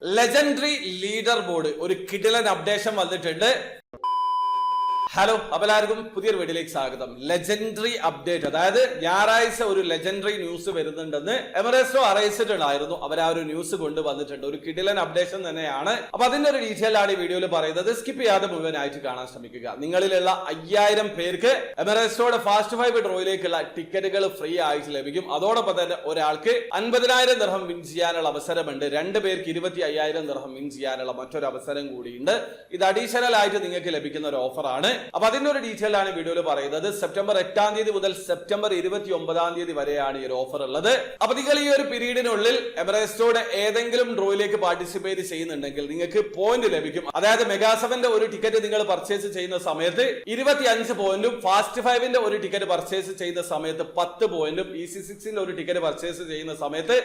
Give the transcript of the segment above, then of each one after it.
Legendary leader board ഒരു കിടിലൻ updation വന്നിട്ടുണ്ട്. ഹലോ, അപ്പോൾ എല്ലാവർക്കും പുതിയൊരു വീഡിയോയിലേക്ക് സ്വാഗതം. ലെജൻഡറി അപ്ഡേറ്റ്, അതായത് ഞായറാഴ്ച ഒരു ലെജൻഡറി ന്യൂസ് വരുന്നുണ്ടെന്ന് എമറേസ്റ്റോ അറിയിച്ചിട്ടുണ്ടായിരുന്നു. അവർ ആ ഒരു ന്യൂസ് കൊണ്ടുവന്നിട്ടുണ്ട്. ഒരു കിടിലൻ അപ്ഡേഷൻ തന്നെയാണ്. അപ്പൊ അതിന്റെ ഒരു ഡീറ്റെയിൽ ആണ് ഈ വീഡിയോയിൽ പറയുന്നത്. സ്കിപ്പ് ചെയ്യാതെ മുഴുവനായിട്ട് കാണാൻ ശ്രമിക്കുക. നിങ്ങളിലുള്ള 5000 പേർക്ക് എമറേസ്റ്റോയുടെ ഫാസ്റ്റ് 5 ഡ്രോയിലേക്കുള്ള ടിക്കറ്റുകൾ ഫ്രീ ആയിട്ട് ലഭിക്കും. അതോടൊപ്പം തന്നെ ഒരാൾക്ക് 50,000 ദിർഹം വിൻ ചെയ്യാനുള്ള അവസരമുണ്ട്. 2 പേർക്ക് 25,000 ദിർഹം വിൻ ചെയ്യാനുള്ള മറ്റൊരു അവസരം കൂടിയുണ്ട്. ഇത് അഡീഷണൽ ആയിട്ട് നിങ്ങൾക്ക് ലഭിക്കുന്ന ഒരു ഓഫറാണ്. അപ്പൊ അതിന്റെ ഒരു ഡീറ്റെയിൽ ആണ് വീഡിയോയിൽ പറയുന്നത്. സെപ്റ്റംബർ 8-ാം തീയതി മുതൽ സെപ്റ്റംബർ 29-ാം തീയതി വരെയാണ് ഈ ഒരു ഓഫർ ഉള്ളത്. അപ്പൊ നിങ്ങൾ ഈ ഒരു പീരീഡിനുള്ളിൽ എമറേസ്റ്റോയുടെ ഏതെങ്കിലും ഡ്രോയിലേക്ക് പാർട്ടിസിപ്പേറ്റ് ചെയ്യുന്നുണ്ടെങ്കിൽ നിങ്ങൾക്ക് പോയിന്റ് ലഭിക്കും. അതായത് മെഗാ 7ന്റെ ഒരു ടിക്കറ്റ് നിങ്ങൾ പർച്ചേസ് ചെയ്യുന്ന സമയത്ത് 25 പോയിന്റും, ഫാസ്റ്റ് 5ന്റെ ഒരു ടിക്കറ്റ് പർച്ചേസ് ചെയ്യുന്ന സമയത്ത് 10 പോയിന്റും, EC6ന്റെ ഒരു ടിക്കറ്റ് പർച്ചേസ് ചെയ്യുന്ന സമയത്ത്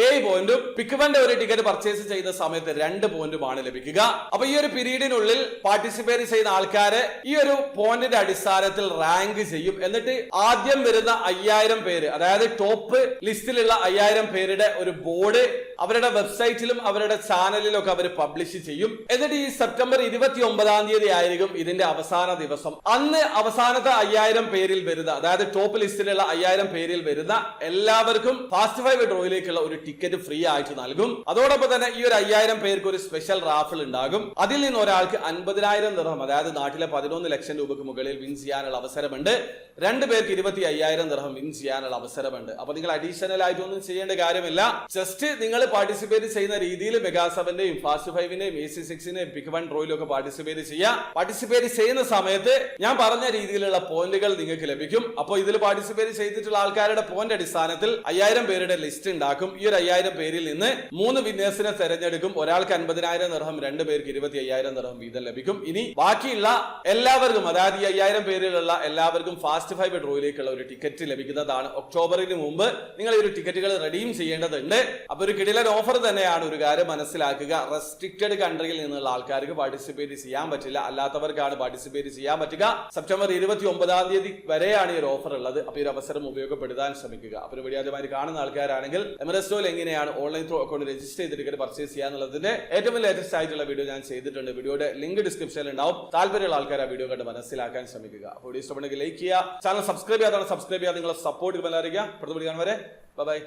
7 പോയിന്റും, പിക്വന്റെ ഒരു ടിക്കറ്റ് പർച്ചേസ് ചെയ്യുന്ന സമയത്ത് 2 പോയിന്റുമാണ് ലഭിക്കുക. അപ്പൊ ഈ ഒരു പീരീഡിനുള്ളിൽ പാർട്ടിസിപ്പേറ്റ് ചെയ്യുന്ന ആൾക്കാരെ ഈ ഒരു പോയിന്റിന്റെ അടിസ്ഥാനത്തിൽ റാങ്ക് ചെയ്യും. എന്നിട്ട് ആദ്യം വരുന്ന 5000 പേര്, അതായത് ടോപ്പ് ലിസ്റ്റിലുള്ള 5000 പേരുടെ ഒരു ബോർഡ് അവരുടെ വെബ്സൈറ്റിലും അവരുടെ ചാനലിലും ഒക്കെ അവർ പബ്ലിഷ് ചെയ്യും. എന്നിട്ട് ഈ സെപ്റ്റംബർ 29-ാം തീയതി ആയിരിക്കും ഇതിന്റെ അവസാന ദിവസം. അന്ന് അവസാനത്തെ 5000 പേരിൽ വരുന്ന, അതായത് ടോപ്പ് ലിസ്റ്റിലുള്ള 5000 പേരിൽ വരുന്ന എല്ലാവർക്കും ഫാസ്റ്റ് 5 ഡ്രോയിലേക്കുള്ള ഒരു ടിക്കറ്റ് ഫ്രീ ആയിട്ട് നൽകും. അതോടൊപ്പം തന്നെ ഈ ഒരു 5000 പേർക്ക് ഒരു സ്പെഷ്യൽ റാഫിൾ ഉണ്ടാകും. അതിൽ നിന്ന് ഒരാൾക്ക് 50,000 ദിർഹം, അതായത് നാട്ടിലെ 11 ലക്ഷം രൂപയ്ക്ക് മുകളിൽ വിൻ ചെയ്യാനുള്ള അവസരമുണ്ട്. 2 പേർക്ക് 25,000 ദിർഹം വിൻ ചെയ്യാനുള്ള അവസരമുണ്ട്. അപ്പൊ നിങ്ങൾ അഡീഷണൽ ആയിട്ടൊന്നും ചെയ്യേണ്ട കാര്യമില്ല. ജസ്റ്റ് നിങ്ങൾ പാർട്ടിസിപ്പേറ്റ് ചെയ്യുന്ന രീതിയിൽ മെഗാ 7ന്റെയും ഫാസ്റ്റ് 5ന്റെയും EC6ന്റെയും പിക് 1 ഡ്രോയിലൊക്കെ പാർട്ടിസിപ്പേറ്റ് ചെയ്യാം. പാർട്ടിസിപ്പേറ്റ് ചെയ്യുന്ന സമയത്ത് ഞാൻ പറഞ്ഞ രീതിയിലുള്ള പോയിന്റുകൾ നിങ്ങൾക്ക് ലഭിക്കും. അപ്പോൾ ഇതിൽ പാർട്ടിസിപ്പേറ്റ് ചെയ്തിട്ടുള്ള ആൾക്കാരുടെ പോയിന്റ് അടിസ്ഥാനത്തിൽ 5000 പേരുടെ ലിസ്റ്റ് ഉണ്ടാക്കും. ഈ ഒരു 5000 പേരിൽ നിന്ന് 3 വിന്നേഴ്സിനെ തെരഞ്ഞെടുക്കും. ഒരാൾക്ക് 50,000 ദിർഹം, 2 പേർക്ക് 25,000 ദിർഹം വീതം ലഭിക്കും. ഇനി ബാക്കിയുള്ള എല്ലാവർക്കും, അതായത് ഈ 5000 പേരിലുള്ള എല്ലാവർക്കും ഫാസ്റ്റ് 5 ഡ്രോയിലേക്കുള്ള ഒരു ടിക്കറ്റ് ലഭിക്കുന്നതാണ്. ഒക്ടോബറിന് മുമ്പ് നിങ്ങൾ ഈ ഒരു ടിക്കറ്റുകൾ റെഡീം ചെയ്യേണ്ടതുണ്ട്. അപ്പൊ ഒരു കിടിലൻ ഓഫർ തന്നെയാണ്. ഒരു കാര്യം മനസ്സിലാക്കുക, റെസ്ട്രിക്റ്റഡ് കൺട്രിയിൽ നിന്നുള്ള ആൾക്കാർക്ക് പാർട്ടിസിപ്പേറ്റ് ചെയ്യാൻ പറ്റില്ല. അല്ലാത്തവർക്കാണ് പാർട്ടിസിപ്പേറ്റ് ചെയ്യാൻ പറ്റുക. സെപ്റ്റംബർ 29-ാം തീയതി വരെയാണ് ഈ ഒരു ഓഫർ ഉള്ളത്. അപ്പൊ ഈ ഒരു അവസരം ഉപയോഗപ്പെടുത്താൻ ശ്രമിക്കുക. അപ്പൊ ഒരു വീഡിയോ ആദ്യമായി കാണുന്ന ആൾക്കാരാണെങ്കിൽ എമറേസ്റ്റോയിൽ എങ്ങനെയാണ് ഓൺലൈൻ ത്രൂ അക്കൗണ്ട് രജിസ്റ്റർ ചെയ്ത് ടിക്കറ്റ് പർച്ചേസ് ചെയ്യാന്നുള്ളതിന്റെ ഏറ്റവും ലേറ്റസ്റ്റ് ആയിട്ടുള്ള വീഡിയോ ഞാൻ ചെയ്തിട്ടുണ്ട്. വീഡിയോയുടെ ലിങ്ക് ഡിസ്ക്രിപ്ഷനിൽ ഉണ്ടാവും. താല്പര്യമുള്ള ആൾക്കാർ ആ വീഡിയോ കണ്ട് മനസ്സിലാക്കാൻ ശ്രമിക്കുക. അപ്പോൾ ഇഷ്ടപ്പെടുന്നെങ്കിൽ ലൈക്ക് ചെയ്യുക, ചാനൽ സബ്സ്ക്രൈബ് ചെയ്യാതാണ് സബ്സ്ക്രൈബ് ചെയ്യുക. നിങ്ങളെ സപ്പോർട്ട് അറിയിക്കുക. അടുത്ത വീഡിയോ കാണും വരെ ബൈ.